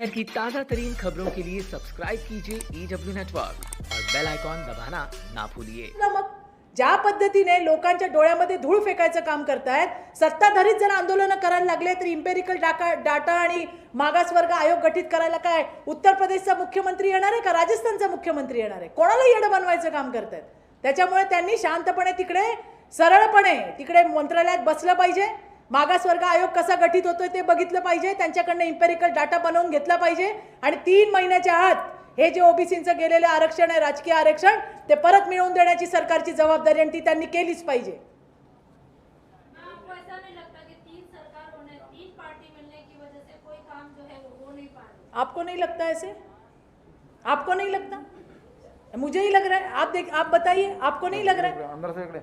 शहर की ताज़ा तरीन खबरों के लिए सब्सक्राइब कीजिए EW नेटवर्क और बेल आइकॉन दबाना ना भूलिए। मग ज्या पद्धतीने लोकांच्या डोळ्यामध्ये धूळ फेकायचं काम करतायत, सत्ताधारीच जर आंदोलन करायला लागले तर इम्पेरिकल डाटा आणि मागासवर्ग आयोग गठीत करायला काय उत्तर प्रदेशचा मुख्यमंत्री येणार आहे का राजस्थानचा मुख्यमंत्री येणार आहे? कोणाला येडं बनवायचं काम करतायत? त्याच्यामुळे त्यांनी शांतपणे तिकडे सरळपणे तिकडे मंत्रालयात बसलं पाहिजे. मागासवर्ग आयोग कसा गठीत होतोय ते बघितलं पाहिजे. त्यांच्याकडनं इम्पेरिकल डाटा बनवून घेतला पाहिजे आणि 3 महिन्याच्या आत हे जे ओबीसींचं गेलेलं आरक्षण आहे, राजकीय आरक्षण, ते परत मिळवून देण्याची सरकारची जबाबदारी आणि ती त्यांनी केलीच पाहिजे. आपको नहीं लगता ऐसे? आपको नहीं लगता? मुझे ही लग रहा है. आप बताइए, आपको नहीं लग रहा है? अंदर से इकडे.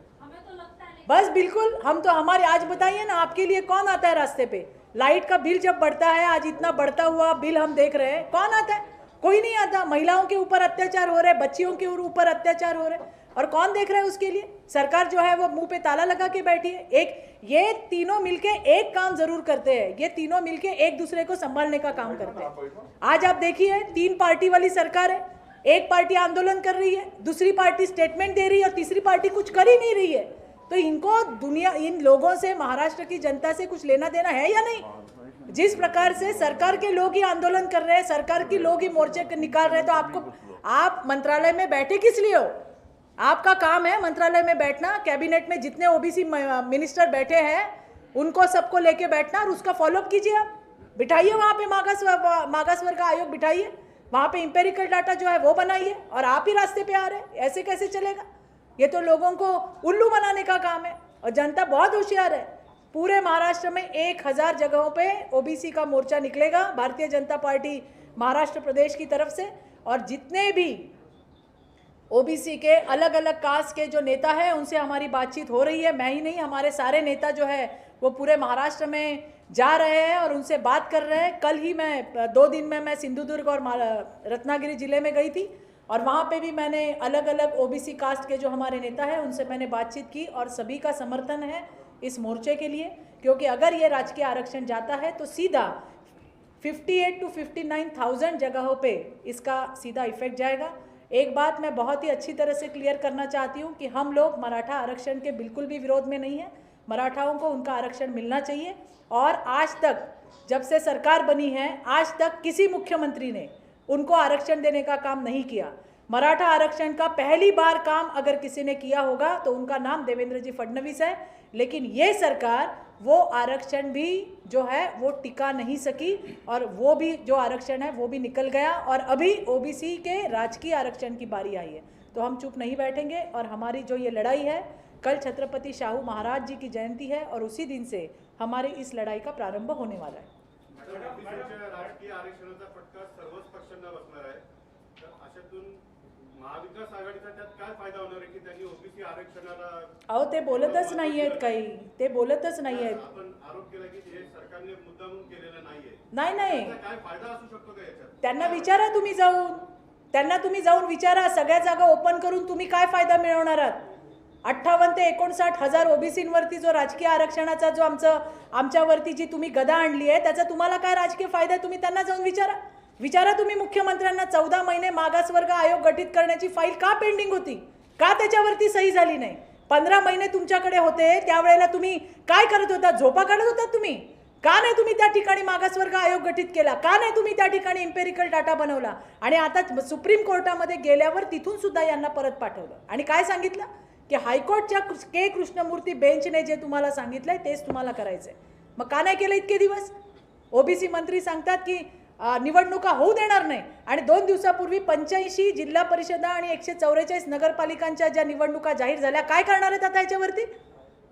बस बिल्कुल. हम तो हमारे आज बताइए ना, आपके लिए कौन आता है रास्ते पे? लाइट का बिल जब बढ़ता है, आज इतना बढ़ता हुआ बिल हम देख रहे हैं, कौन आता है? कोई नहीं आता. महिलाओं के ऊपर अत्याचार हो रहे, बच्चियों के ऊपर अत्याचार हो रहे, और कौन देख रहा है उसके लिए? सरकार जो है वो मुंह पे ताला लगा के बैठी है. ये तीनों मिलके एक काम जरूर करते हैं. ये तीनों मिलके एक दूसरे को संभालने का काम करते हैं. आज आप देखिए, 3 पार्टी वाली सरकार है. एक पार्टी आंदोलन कर रही है, दूसरी पार्टी स्टेटमेंट दे रही है और तीसरी पार्टी कुछ कर ही नहीं रही है. तो इनको इन लोगों से, महाराष्ट्र की जनता से कुछ लेना देना है या नहीं? जिस प्रकार से सरकार के लोग ही आंदोलन कर रहे हैं, सरकार के लोग ही मोर्चे निकाल रहे हैं, तो आप मंत्रालय में बैठे किस लिए हो? आपका काम है मंत्रालय में बैठना. कैबिनेट में जितने ओबीसी मिनिस्टर बैठे हैं उनको सबको लेके बैठना और उसका फॉलोअप कीजिए. आप बिठाइए वहाँ पे मागासवर्ग आयोग बिठाइए, वहाँ पे इंपेरिकल डाटा जो है वो बनाइए, और आप ही रास्ते पे आ रहे हैं. ऐसे कैसे चलेगा? ये तो लोगों को उल्लू बनाने का काम है. और जनता बहुत होशियार है. पूरे महाराष्ट्र में 1000 जगहों पे ओबीसी का मोर्चा निकलेगा भारतीय जनता पार्टी महाराष्ट्र प्रदेश की तरफ से. और जितने भी ओबीसी के अलग अलग कास्ट के जो नेता हैं उनसे हमारी बातचीत हो रही है. मैं ही नहीं, हमारे सारे नेता जो है वो पूरे महाराष्ट्र में जा रहे हैं और उनसे बात कर रहे हैं. कल ही मैं 2 दिन में मैं सिंधुदुर्ग और रत्नागिरी जिले में गई थी, और वहाँ पे भी मैंने अलग अलग ओबीसी कास्ट के जो हमारे नेता हैं उनसे मैंने बातचीत की, और सभी का समर्थन है इस मोर्चे के लिए. क्योंकि अगर ये राजकीय आरक्षण जाता है तो सीधा 58 to 59,000 जगहों पे इसका सीधा इफेक्ट जाएगा. एक बात मैं बहुत ही अच्छी तरह से क्लियर करना चाहती हूँ कि हम लोग मराठा आरक्षण के बिल्कुल भी विरोध में नहीं है. मराठाओं को उनका आरक्षण मिलना चाहिए. और आज तक जब से सरकार बनी है, आज तक किसी मुख्यमंत्री ने उनको आरक्षण देने का काम नहीं किया. मराठा आरक्षण का पहली बार काम अगर किसी ने किया होगा तो उनका नाम देवेंद्र जी फडणवीस है. लेकिन ये सरकार वो आरक्षण भी जो है वो टिका नहीं सकी, और वो भी जो आरक्षण है वो भी निकल गया, और अभी ओबीसी के राजकीय आरक्षण की बारी आई है. तो हम चुप नहीं बैठेंगे, और हमारी जो ये लड़ाई है, कल छत्रपति शाहू महाराज जी की जयंती है और उसी दिन से हमारी इस लड़ाई का प्रारंभ होने वाला है. राजकीय आरक्षणाचा फटका सर्वच पक्षांना बसणार आहे. तर अशातून महाविकास आघाडीचा त्यात काय फायदा होणार आहे की त्यांनी ओबीसी आरक्षणाला? अहो, ते बोलतच नाही आहेत काही. ते बोलतच नाही आहेत. आपण आरोप केला की हे सरकारने मुद्दामून केलेलं नाहीये. नाही, काय फायदा असू शकतो का याच्यात? त्यांना विचारा तुम्ही जाऊन. त्यांना तुम्ही जाऊन विचारा. सगळ्या जागा ओपन करून तुम्ही काय फायदा मिळवणार आहात? 58 ते 59 हजार ओबीसींवरती जो राजकीय आरक्षणाचा जो आमच्यावरती जी तुम्ही गदा आणली आहे, त्याचा तुम्हाला काय राजकीय फायदा आहे? तुम्ही त्यांना जाऊन विचारा तुम्ही मुख्यमंत्र्यांना. 14 महिने मागासवर्ग आयोग गठीत करण्याची फाईल का पेंडिंग होती? का त्याच्यावरती सही झाली नाही? 15 महिने तुमच्याकडे होते, त्यावेळेला तुम्ही काय करत होता? झोपा काढत होता तुम्ही? का नाही तुम्ही त्या ठिकाणी मागासवर्ग आयोग गठीत केला? का नाही तुम्ही त्या ठिकाणी इम्पेरिकल डाटा बनवला? आणि आता सुप्रीम कोर्टामध्ये गेल्यावर तिथून सुद्धा यांना परत पाठवलं, आणि काय सांगितलं की हायकोर्टच्या के कृष्णमूर्ती बेंचने जे तुम्हाला सांगितलंय तेच तुम्हाला करायचंय. मग का नाही केलं इतके दिवस? ओबीसी मंत्री सांगतात की निवडणुका होऊ देणार नाही, आणि 2 दिवसापूर्वी 85 जिल्हा परिषदा आणि 144 नगरपालिकांच्या ज्या निवडणुका जाहीर झाल्या, काय करणार आहेत आता याच्यावरती?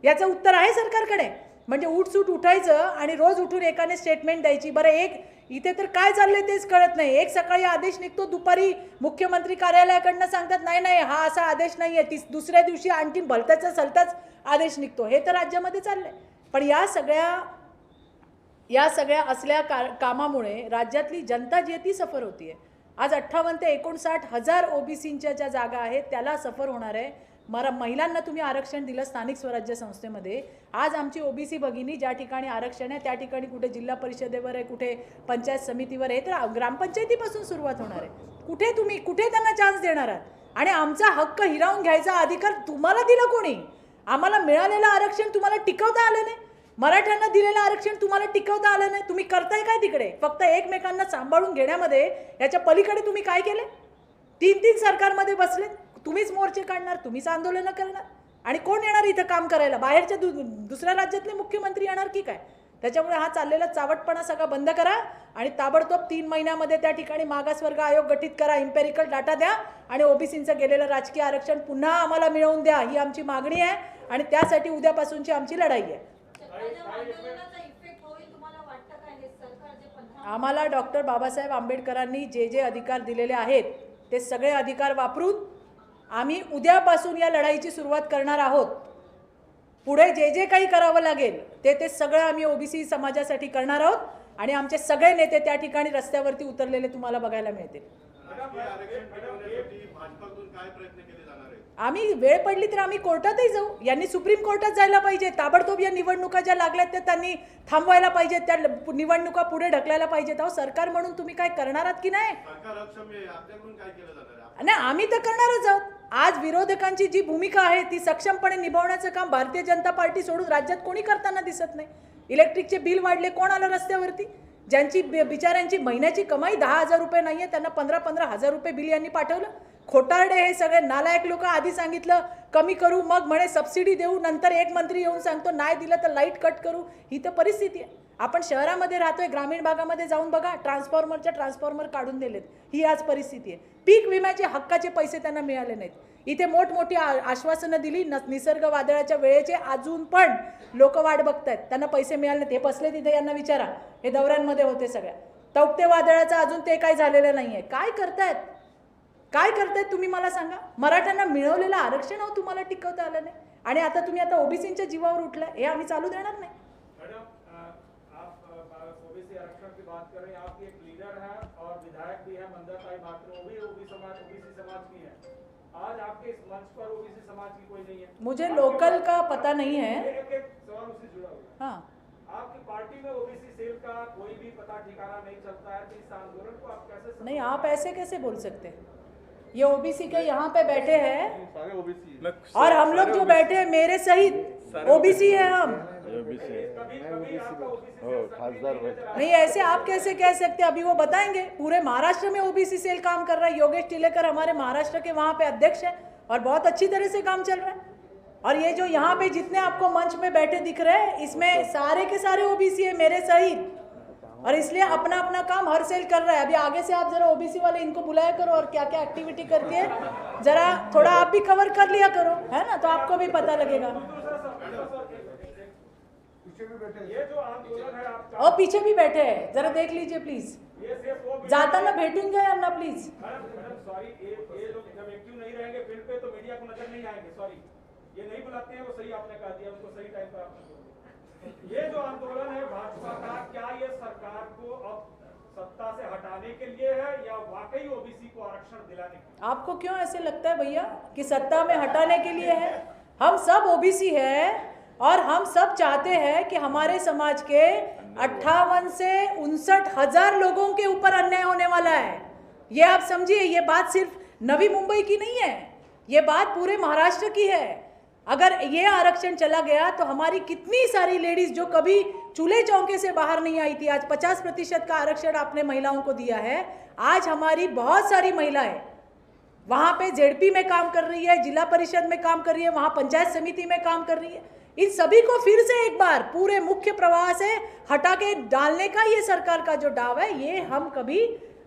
याचं उत्तर आहे सरकारकडे? म्हणजे उठसूट उठायचं आणि रोज उठून एकाने स्टेटमेंट द्यायची. बरं, इथे तर काय चाललंय तेच कळत नाही. एक सकाळी आदेश निघतो, दुपारी मुख्यमंत्री कार्यालयाकडनं सांगतात नाही हा असा आदेश नाही आहे. दुसऱ्या दिवशी आणखीन भलताचा सलताच आदेश निघतो. हे तर राज्यामध्ये चाललंय. पण या सगळ्या असल्या कामामुळे राज्यातली जनता जी आहे ती सफर होतीये. आज 58 ते 59 हजार ओबीसींच्या ज्या जागा आहेत त्याला सफर होणार आहे. महिलांना तुम्ही आरक्षण दिलं स्थानिक स्वराज्य संस्थेमध्ये. आज आमची ओबीसी भगिनी ज्या ठिकाणी आरक्षण आहे त्या ठिकाणी कुठे जिल्हा परिषदेवर आहे, कुठे पंचायत समितीवर आहे, तर ग्रामपंचायतीपासून सुरुवात होणार आहे. कुठे त्यांना चान्स देणार आहात? आणि आमचा हक्क हिरावून घ्यायचा अधिकार तुम्हाला दिला कोणी? आम्हाला मिळालेलं आरक्षण तुम्हाला टिकवता आलं नाही. मराठ्यांना दिलेलं आरक्षण तुम्हाला टिकवता आलं नाही. तुम्ही करताय काय तिकडे? फक्त एकमेकांना सांभाळून घेण्यामध्ये याच्या पलीकडे तुम्ही काय केले? 3 सरकारमध्ये बसले, तुम्हीच मोर्चे काढणार, तुम्हीच आंदोलनं करणार, आणि कोण येणार इथं काम करायला? बाहेरच्या दुसऱ्या राज्यातले मुख्यमंत्री येणार की काय? त्याच्यामुळे हा चाललेला चावटपणा सगळा बंद करा आणि ताबडतोब 3 महिन्यामध्ये त्या ठिकाणी मागासवर्ग आयोग गठीत करा, इम्पेरिकल डाटा द्या आणि ओबीसीचं गेलेलं राजकीय आरक्षण पुन्हा आम्हाला मिळवून द्या. ही आमची मागणी आहे आणि त्यासाठी उद्यापासूनची आमची लढाई आहे. आम्हाला डॉक्टर बाबासाहेब आंबेडकरांनी जे अधिकार दिलेले आहेत ते सगळे अधिकार वापरून आम्ही उद्यापासून या लढाईची सुरुवात करणार आहोत. पुढे जे काही करावं लागेल ते सगळं आम्ही ओबीसी समाजासाठी करणार आहोत आणि आमचे सगळे नेते त्या ठिकाणी रस्त्यावरती उतरलेले तुम्हाला बघायला मिळतील. आम्ही वेळ पडली तर आम्ही कोर्टातही जाऊ. यांनी सुप्रीम कोर्टात जायला पाहिजे. ताबडतोब या निवडणुका ज्या लागल्यात त्या त्यांनी थांबवायला पाहिजेत. त्या निवडणुका पुढे ढकलायला पाहिजेत. अहो, सरकार म्हणून तुम्ही काय करणार आहात की नाही? नाही, आम्ही तर करणारच आहोत. आज विरोधकांची जी भूमिका आहे ती सक्षमपणे निभावण्याचं काम भारतीय जनता पार्टी सोडून राज्यात कोणी करताना दिसत नाही. इलेक्ट्रिकचे बिल वाढले, कोण आलं रस्त्यावरती? ज्यांची बिचाऱ्यांची महिन्याची कमाई 10,000 रुपये नाहीये त्यांना 15,000 रुपये बिल यांनी पाठवलं. खोटारडे हे सगळे नालायक लोक. आधी सांगितलं कमी करू, मग म्हणे सबसिडी देऊ, नंतर एक मंत्री येऊन सांगतो नाही दिलं तर लाईट कट करू. ही तर परिस्थिती आहे. आपण शहरामध्ये राहतोय, ग्रामीण भागामध्ये जाऊन बघा, ट्रान्सफॉर्मर काढून दिलेत. ही आज परिस्थिती आहे. पीक विम्याचे हक्काचे पैसे त्यांना मिळाले नाहीत. इथे मोठमोठी आश्वासनं दिली निसर्ग वादळाच्या वेळेचे, अजून पण लोक वाट बघतायत, त्यांना पैसे मिळाले नाहीत. हे बसले तिथे, यांना विचारा, हे दौऱ्यांमध्ये होते सगळ्या. तौक्ते वादळाचं अजून ते काही झालेलं नाहीये. काय करतायत तुम्ही मला सांगा? मराठ्यांना मिळवलेलं आरक्षण तुम्हाला टिकवता आलं नाही आणि आता तुम्ही ओबीसीच्या जीवावर उठलाय. हे आम्ही चालू देणार नाही. ओबीसी आरक्षण की बात कर रहे हैं, आपकी एक लीडर है और विधायक भी है मंदाताई मात्र, वो भी ओबीसी समाज की है. आज आपके इस मंच पर ओबीसी समाज की कोई नहीं है. मुझे लोकल का पता नहीं है. एक सवाल उससे जुड़ा हुआ. हाँ, आपकी पार्टी में ओबीसी सेल का कोई भी पता ठिकाना नहीं चलता है, तो इस आंदोलन को आप कैसे? नहीं, आप ऐसे कैसे बोल सकते हैं? ये ओबीसी के यहाँ पे बैठे हैं सारे ओबीसी और हम लोग जो बैठे हैं मेरे सहित ओबीसी है हम. नहीं, ऐसे आप कैसे कह सकते? अभी वो बताएंगे. पूरे महाराष्ट्र में ओबीसी सेल काम कर रहा है. योगेश टिलेकर हमारे महाराष्ट्र के वहाँ पे अध्यक्ष है और बहुत अच्छी तरह से काम चल रहा है. और ये जो यहाँ पे जितने आपको मंच में बैठे दिख रहे हैं इसमें सारे के सारे ओबीसी है मेरे सहित, और इसलिए अपना अपना काम हर सेल कर रहा है. अभी आगे से आप जरा ओबीसी वाले इनको बुलाया करो और क्या क्या एक्टिविटी करती है जरा थोड़ा आप भी कवर कर लिया करो, है ना, तो आपको भी पता लगेगा. ये जो आंदोलन है आप और पीछे भी बैठे हैं, जरा देख लीजिए प्लीज. जाताना भेटून घ्या यांना प्लीज. मैडम सॉरी, ये लोग जब एक्टिव नहीं रहेंगे फील्ड पे तो मीडिया को नजर नहीं आएंगे. सॉरी, ये नहीं बुलाते हैं, वो सही आपने कहा दिया, उनको सही टाइम पर आपने बोला. ये जो आंदोलन है भाजपा का, क्या ये सरकार को अब सत्ता से हटाने के लिए है या वाकई ओबीसी को आरक्षण दिलाने के लिए? आपको क्यों ऐसे लगता है भैया कि सत्ता में हटाने के लिए है? हम सब ओबीसी है और हम सब चाहते हैं कि हमारे समाज के 58 से 59 हजार लोगों के ऊपर अन्याय होने वाला है. ये आप समझिए, ये बात सिर्फ नवी मुंबई की नहीं है, ये बात पूरे महाराष्ट्र की है. अगर ये आरक्षण चला गया तो हमारी कितनी सारी लेडीज जो कभी चूल्हे चौके से बाहर नहीं आई थी, आज 50% का आरक्षण आपने महिलाओं को दिया है. आज हमारी बहुत सारी महिलाएं वहाँ पे जेडपी में काम कर रही है, जिला परिषद में काम कर रही है, वहाँ पंचायत समिति में काम कर रही है. इन सभी को फिर से एक बार पूरे मुख्य प्रवाह से हटा के डालने का ये सरकार का जो डाव है, ये हम कभी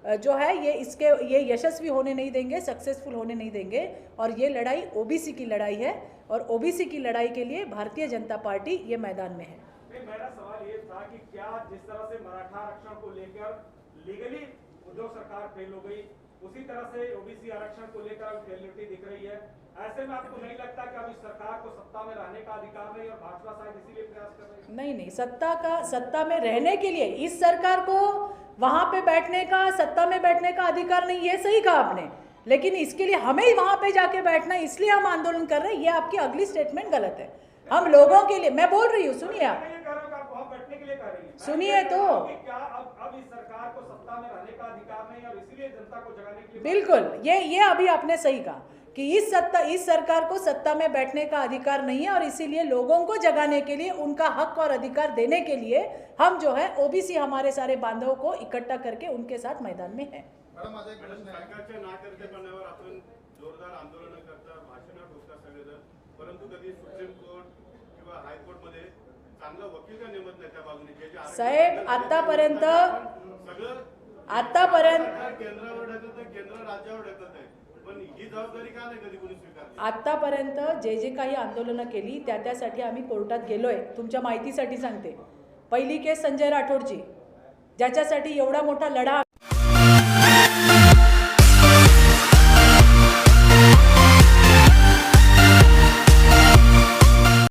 जो है ये यशस्वी होने नहीं देंगे, सक्सेसफुल होने नहीं देंगे. और ये लड़ाई ओबीसी की लड़ाई है और ओबीसी की लड़ाई के लिए भारतीय जनता पार्टी ये मैदान में है. मेरा सवाल ये था कि क्या जिस तरह से मराठा आरक्षण को लेकर लीगली उद्धव सरकार फेल हो गई, उसी तरह से ओबीसी आरक्षण को लेकर फेलियरिटी दिख रही है. ऐसे में आपको नहीं लगता कि अब इस सरकार को सत्ता में रहने का अधिकार नहीं और भाजपा शायद इसीलिए प्रयास कर रही है? नहीं, सत्ता में रहने के लिए इस सरकार को वहां पे बैठने का, सत्ता में बैठने का अधिकार नहीं. ये सही कहा आपने. लेकिन इसके लिए हमें वहां पे जाके बैठना, इसलिए हम आंदोलन कर रहे हैं, ये आपकी अगली स्टेटमेंट गलत है। हम लोगों के लिए, मैं बोल रही हूँ, सुनिए आप, मैं ये कह रहा हूं कि आप वहां बैठने के लिए कह रही हैं। सुनिए तो। कि क्या अब इस सरकार को सत्ता में रहने का अधिकार नहीं और इसीलिए जनता को जगाने के लिए। बिल्कुल, ये अभी आपने सही कहा कि इस सरकार को सत्ता में बैठने का अधिकार नहीं है और इसीलिए लोगों को जगाने के लिए, उनका हक और अधिकार देने के लिए हम जो है ओबीसी हमारे सारे बांधवों को इकट्ठा करके उनके साथ मैदान में है। मॅडम सरकारच्या नाकर्तेपणावर आपण जोरदार आंदोलन करता, भाषणं ठोकता सगळेजण, परंतु कधी सुप्रीम कोर्ट किंवा हायकोर्ट मध्ये चांगला वकील का नेमत नाही त्या बाजूने, जे जे साहेब आतापर्यंत केंद्रावर ढकलत, केंद्र राज्यावर ढकलत आहे, पण ही जबाबदारी का नाही कधी कोणी स्वीकारली? आतापर्यंत जे काही आंदोलनं केली त्यासाठी आम्ही कोर्टात गेलोय। तुमच्या माहितीसाठी सांगते, पहिली केस संजय राठोडची, ज्याच्यासाठी एवढा मोठा लढा